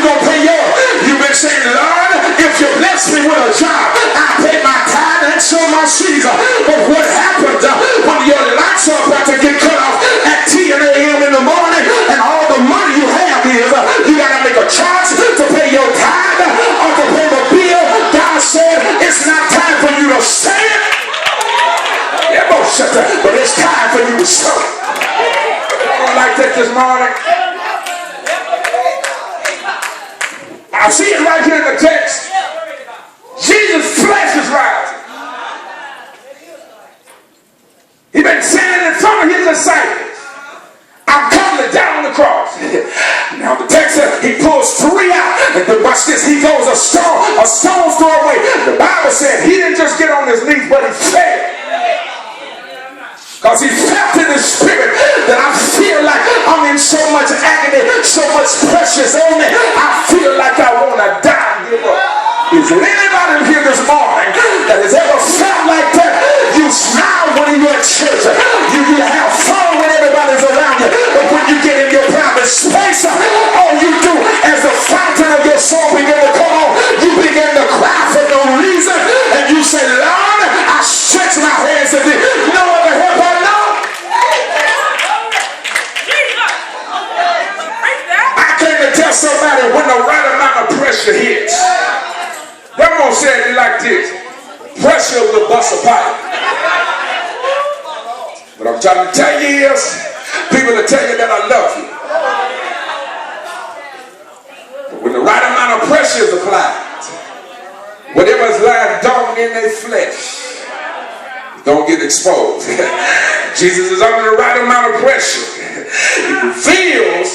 you going to pay yours. You've been saying, Lord, if you bless me with a job, I pay my tithe and sow my seeds. But what happens when your lights are about to get cut off at 10 a.m. in the morning and all the money you have is you got to make a choice to pay your tithe or to pay the bill? God said it's not time for you to say it. But it's time for you to sow. I like that this morning. I see it right here in the text. Jesus' flesh is rising. He's been saying in front of his disciples, I'm coming down on the cross. Now the text says he pulls 3 out. And watch this, he goes a stone's throw away. The Bible said he didn't just get on his knees, but he fell. Because he felt in his spirit that I feel like I'm in so much agony, so much pressure on me. I feel like I want to die and give up. Is there anybody in here this morning that has ever felt like that? You smile when you're at church. You have fun when everybody's around you. But when you get in your private space, all you do as the fountain of your soul begin to come on, you begin to cry for no reason. And you say, Lord, I stretch my hands to thee. No other help I know. I came to tell somebody when the right amount of pressure hits. I'm going to say it like this. Pressure will bust a pipe. What I'm trying to tell you is, people will tell you that I love you. But when the right amount of pressure is applied, whatever is lying dormant in their flesh, don't get exposed. Jesus is under the right amount of pressure. It reveals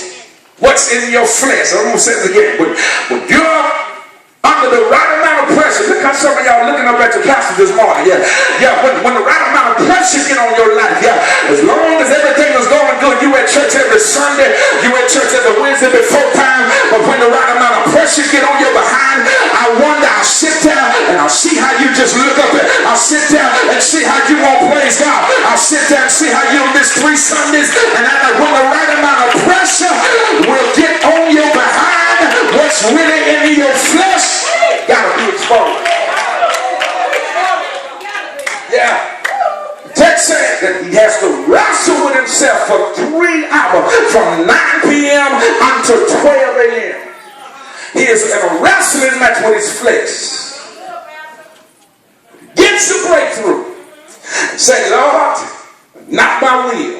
what's in your flesh. I'm going to say it again. When you're under the right amount of pressure, look how some of y'all looking up at your pastor this morning. When the right amount of pressure get on your life, as long as everything is going good, you at church every Sunday, you at church every Wednesday before time, but when the right amount of pressure get on your behind, I wonder, I'll sit down and I'll see how you just look up at, I'll sit down and see how you won't praise God. I'll sit down and see how you'll miss 3 Sundays, and I'm like, when the right amount of pressure will get on your behind, what's really in your flesh gotta be exposed. Text said that he has to wrestle with himself for 3 hours, from 9 p.m. until 12 a.m. He is in a wrestling match with his flesh. Gets the breakthrough. Say, Lord, not my will.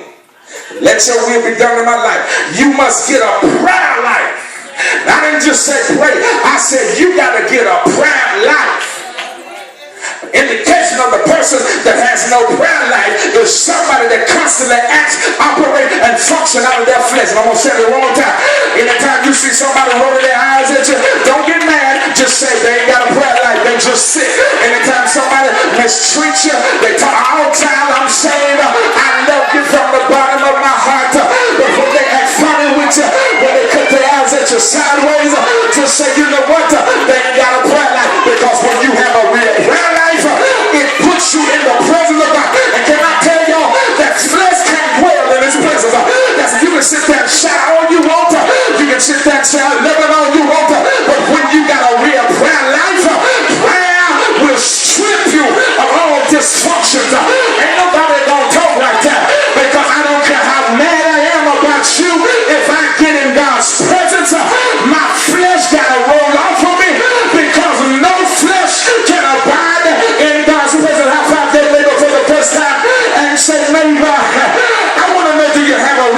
Let your will be done in my life. You must get a prayer life. I didn't just say pray. I said you got to get a prayer life. Indication of the person that has no prayer life is somebody that constantly acts, operate, and function out of their flesh. And I'm going to say it one more time. Anytime you see somebody rolling their eyes at you, don't get mad. Just say they ain't got a prayer life. They just sit. Anytime somebody mistreats you, they talk all the time.